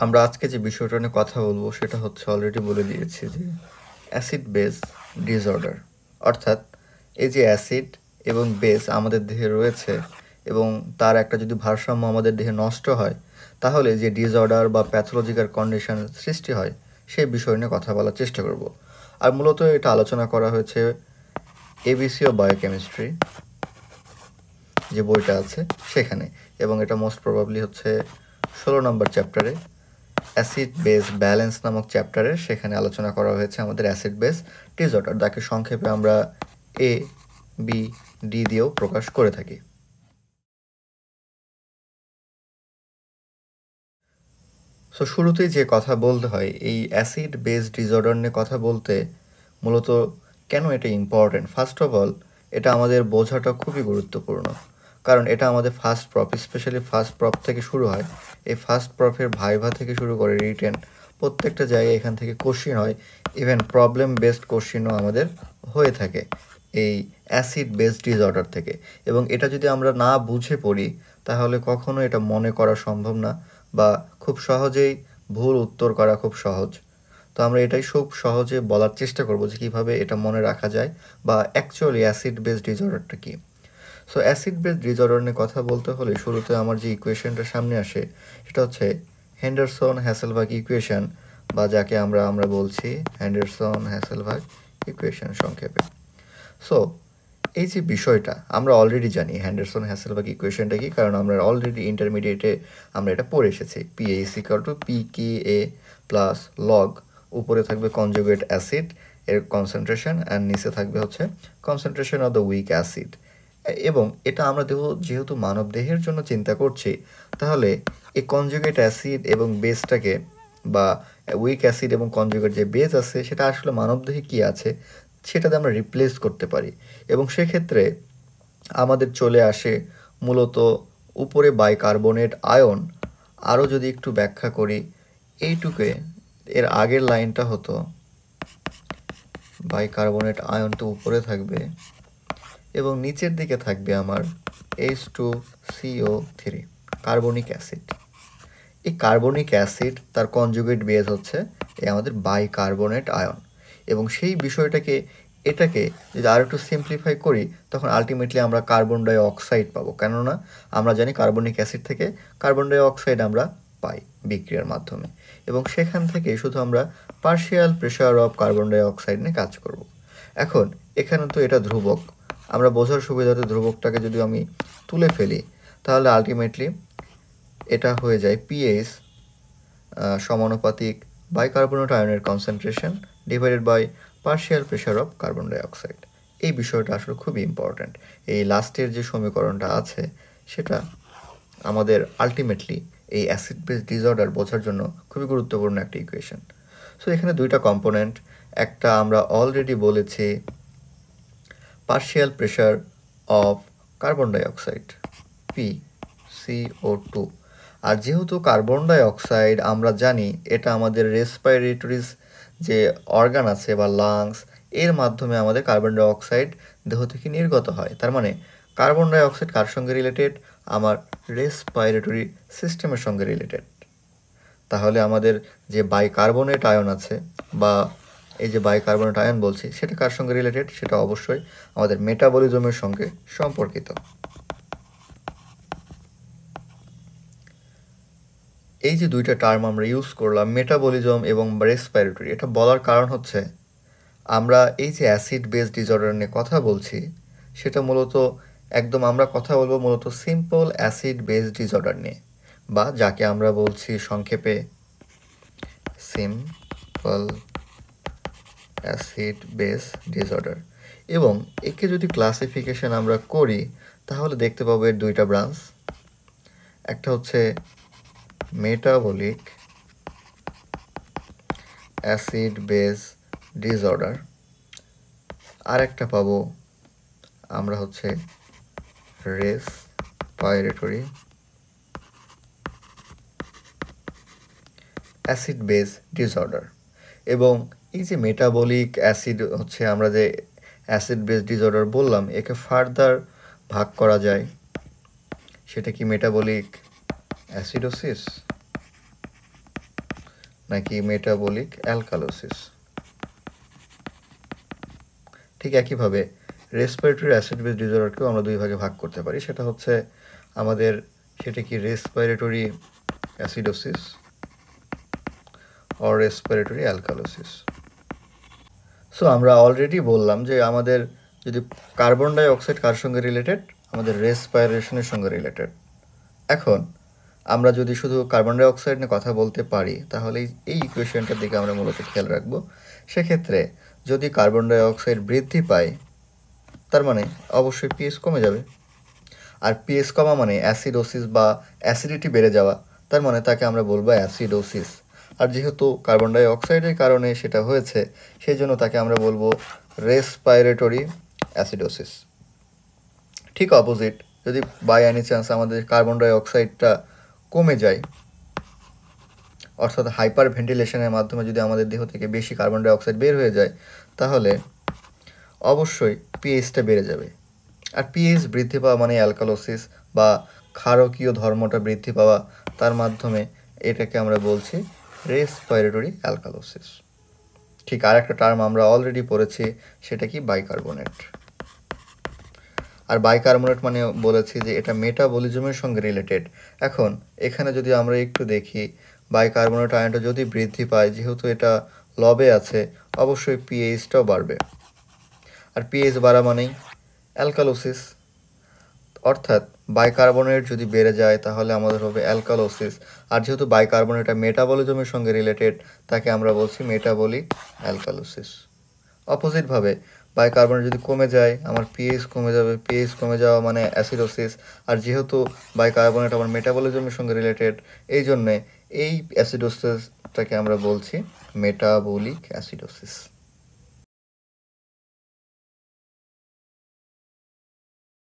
আমরা আজকে যে বিষয়টা নিয়ে কথা বলবো সেটা হচ্ছে অলরেডি বলে দিয়েছি যে অ্যাসিড বেস ডিসঅর্ডার, অর্থাৎ এই যে অ্যাসিড এবং বেস আমাদের দেহে রয়েছে এবং তার একটা যদি ভারসাম্য আমাদের দেহে নষ্ট হয় তাহলে যে ডিসঅর্ডার বা প্যাথোলজিক্যাল কন্ডিশন সৃষ্টি হয় সেই বিষয় নিয়ে কথা বলার চেষ্টা করব। আর মূলত এটা আলোচনা করা হয়েছে এবিসি অফ বায়োকেমিস্ট্রি যে বইটা আছে সেখানে, এবং এটা মোস্ট প্রবাবলি হচ্ছে 16 নম্বর চ্যাপ্টারে অ্যাসিড বেস ব্যালেন্স নামক চ্যাপ্টারে সেখানে আলোচনা করা হয়েছে আমাদের অ্যাসিড বেস ডিসঅর্ডার, যাকে সংক্ষেপে আমরা এ বি ডি দিয়েও প্রকাশ করে থাকি। সো শুরুতেই যে কথা বলতে হয় এই অ্যাসিড বেস ডিসঅর্ডার নিয়ে কথা বলতে মূলত কেন এটা ইম্পর্ট্যান্ট। ফার্স্ট অফ অল এটা আমাদের বোঝাটা খুবই গুরুত্বপূর্ণ, কারণ এটা আমাদের first prop, specially first prop থেকে শুরু হয়। এই ফার্স্ট প্রপের ভাইভা থেকে শুরু করে রিটেন প্রত্যেকটা জায়গায় এখান থেকে কোশ্চিন হয়, ইভেন প্রবলেম বেসড কোশ্চিনও আমাদের হয়ে থাকে এই অ্যাসিড বেস ডিসঅর্ডার থেকে। এবং এটা যদি আমরা না বুঝে পড়ি তাহলে কখনো এটা মনে করা সম্ভব না, বা খুব সহজেই ভুল উত্তর করা খুব সহজ। তো আমরা এটাই খুব সহজে বলার চেষ্টা করব যে কীভাবে এটা মনে রাখা যায় বা অ্যাকচুয়ালি অ্যাসিড বেস ডিসঅর্ডারটা কী। সো অ্যাসিড বেস ডিসঅর্ডার নিয়ে কথা বলতে হলে শুরুতে আমার যে ইকুয়েশনটা সামনে আসে সেটা হচ্ছে হেন্ডারসন হ্যাসেলবাগ ইকুয়েশন, বা যাকে আমরা বলছি হেন্ডারসন হ্যাসেলবাগ ইকুয়েশন সংক্ষেপে। সো এই যে বিষয়টা আমরা অলরেডি জানি হেন্ডারসন হ্যাসেলবাগ ইকুয়েশনটা কি, কারণ আমরা অলরেডি ইন্টারমিডিয়েটে আমরা এটা পড়ে এসেছি। PH is equal to pKa plus log, উপরে থাকবে কনজুগেট অ্যাসিড এর কনসেন্ট্রেশন অ্যান্ড নিচে থাকবে হচ্ছে concentration of the weak acid. এবং এটা আমরা যেহেতু মানব দেহের জন্য চিন্তা করছি, তাহলে এই কনজুগেট অ্যাসিড এবং বেসটাকে বা উইক অ্যাসিড এবং কনজুগেট যে বেস আছে সেটা আসলে মানব দেহে কী আছে সেটাতে আমরা রিপ্লেস করতে পারি। এবং সেক্ষেত্রে আমাদের চলে আসে মূলত উপরে বাইকার্বনেট আয়ন। আরও যদি একটু ব্যাখ্যা করি, এইটুকে এর আগের লাইনটা হতো বাইকার্বনেট আয়নটা উপরে থাকবে এবং নিচের দিকে থাকবে আমার H2CO3 কার্বনিক অ্যাসিড। এই কার্বনিক অ্যাসিড তার কনজুগেট বেস হচ্ছে এই আমাদের বাইকার্বনেট আয়ন। এবং সেই বিষয়টাকে এটাকে যদি আর একটু সিম্পলিফাই করি তখন আলটিমেটলি আমরা কার্বন ডাই অক্সাইড পাবো, কেননা আমরা জানি কার্বনিক অ্যাসিড থেকে কার্বন ডাই অক্সাইড আমরা পাই বিক্রিয়ার মাধ্যমে, এবং সেখান থেকে শুধু আমরা partial pressure of carbon dioxide নিয়ে কাজ করব। এখন এখানে তো এটা ধ্রুবক, আমরা বোঝার সুবিধাতে ধ্রুবকটাকে যদি আমি তুলে ফেলি তাহলে আলটিমেটলি এটা হয়ে যায় পিএইচ সমানুপাতিক বাইকার্বনেট আয়নের concentration divided by partial pressure of carbon dioxide. এই বিষয়টা আসলে খুবই ইম্পর্ট্যান্ট। এই লাস্টের যে সমীকরণটা আছে সেটা আমাদের আলটিমেটলি এই অ্যাসিড বেস ডিসঅর্ডার বোঝার জন্য খুবই গুরুত্বপূর্ণ একটা ইকুয়েশন। সো এখানে দুইটা কম্পোনেন্ট, একটা আমরা অলরেডি বলেছি partial pressure of carbon dioxide PCO2, আর যেহেতু কার্বন ডাই অক্সাইড আমরা জানি এটা আমাদের রেসপিরেটরিজ যে অর্গান আছে বা লাংস এর মাধ্যমে আমাদের কার্বন ডাই অক্সাইড দেহ থেকে নির্গত হয়। তার মানে কার্বন ডাই অক্সাইড কার সঙ্গে রিলেটেড? আমার রেসপিরেটরি সিস্টেমের সঙ্গে রিলেটেড। তাহলে আমাদের যে বাইকার্বনেট আয়ন আছে বা এই যে বাইকার্বনেট আয়ন বলছি সেটা কার সঙ্গে রিলেটেড? সেটা অবশ্যই আমাদের মেটাবলিজমের সঙ্গে সম্পর্কিত। এই যে দুইটা টার্ম আমরা ইউজ করলাম মেটাবলিজম এবং রেসপিরেটরি, এটা বলার কারণ হচ্ছে আমরা এই যে অ্যাসিড বেস ডিসঅর্ডার নিয়ে কথা বলছি সেটা মূলত একদম আমরা কথা বলবো মূলত সিম্পল অ্যাসিড বেস ডিসঅর্ডার নিয়ে, বা যাকে আমরা বলছি সংক্ষেপে সিম্পল অ্যাসিড বেস ডিসঅর্ডার। এবং একে যদি ক্লাসিফিকেশন আমরা করি তাহলে দেখতে পাবো এর দুইটা ব্রাঞ্চ, একটা হচ্ছে মেটাবলিক অ্যাসিড বেস ডিসঅর্ডার, আর একটা পাবো আমরা হচ্ছে রেসপিরেটরি অ্যাসিড বেস ডিসঅর্ডার। এবং এই যে মেটাবলিক অ্যাসিড হচ্ছে আমরা যে অ্যাসিড বেস ডিসঅর্ডার বললাম একে ফার্দার ভাগ করা যায়, সেটা কি মেটাবলিক অ্যাসিডোসিস নাকি মেটাবলিক অ্যালকালোসিস। ঠিক একইভাবে রেসপিরেটরি অ্যাসিড বেস ডিসঅর্ডারকেও আমরা দুই ভাগে ভাগ করতে পারি। সেটা হচ্ছে সেটা কি respiratory acidosis or respiratory alkalosis. So আমরা অলরেডি বললাম যে আমাদের যদি কার্বন ডাই অক্সাইড কার সঙ্গে রিলেটেড, আমাদের রেসপিরেশনের সঙ্গে রিলেটেড। এখন আমরা যদি শুধু কার্বন ডাই অক্সাইড নিয়ে কথা বলতে পারি তাহলে এই ইকুয়েশনটার দিকে আমরা মূলত খেয়াল রাখবো। সেক্ষেত্রে যদি কার্বন ডাই অক্সাইড বৃদ্ধি পায় তার মানে অবশ্যই পিএইচ কমে যাবে, আর পিএইচ কমা মানে অ্যাসিডোসিস বা অ্যাসিডিটি বেড়ে যাওয়া, তার মানে তাকে আমরা বলবো অ্যাসিডোসিস। আর যেহেতু কার্বন ডাই অক্সাইডের কারণে সেটা হয়েছে সেই জন্য তাকে আমরা বলবো রেসপিরেটরি অ্যাসিডোসিস। ঠিক অপোজিট, যদি বাই এনি চান্স আমাদের কার্বন ডাই অক্সাইডটা কমে যায়, অর্থাৎ হাইপার ভেন্টিলেশনের মাধ্যমে যদি আমাদের দেহ থেকে বেশি কার্বন ডাই অক্সাইড বের হয়ে যায় তাহলে অবশ্যই পিএইচটা বেড়ে যাবে। আর পিএইচ বৃদ্ধি পাওয়া মানে অ্যালকালোসিস বা ক্ষারকীয় ধর্মটা বৃদ্ধি পাওয়া, তার মাধ্যমে এটাকে আমরা বলছি রেসপিরেটরি অ্যালকালোসিস। ঠিক আর একটা টার্ম আমরা অলরেডি পড়েছি, সেটা কি বাইকার্বনেট। আর বাইকার্বনেট মানে বলেছি যে এটা মেটাবলিজমের সঙ্গে রিলেটেড। এখন এখানে যদি আমরা একটু দেখি, বাইকার্বনেট আয়নটা যদি বৃদ্ধি পায়, যেহেতু এটা লবে আছে, অবশ্যই পিএইচটাও বাড়বে। আর পিএইচ বাড়া মানেই অ্যালকালোসিস, অর্থাৎ বাইকার্বনেট যদি বেড়ে যায় তাহলে আমাদের হবে অ্যালকালোসিস। আর যেহেতু বাইকার্বনেটটা মেটাবলিজমের সঙ্গে রিলেটেড, তাকে আমরা বলছি মেটাবলিক অ্যালকালোসিস। অপোজিটভাবে বাইকার্বনেট যদি কমে যায়, আমার পিএইচ কমে যাবে, পিএইচ কমে যাওয়া মানে অ্যাসিডোসিস। আর যেহেতু বাইকার্বনেট আমার মেটাবলিজমের সঙ্গে রিলেটেড, এই জন্যে এই অ্যাসিডোসিসটাকে আমরা বলছি মেটাবলিক অ্যাসিডোসিস।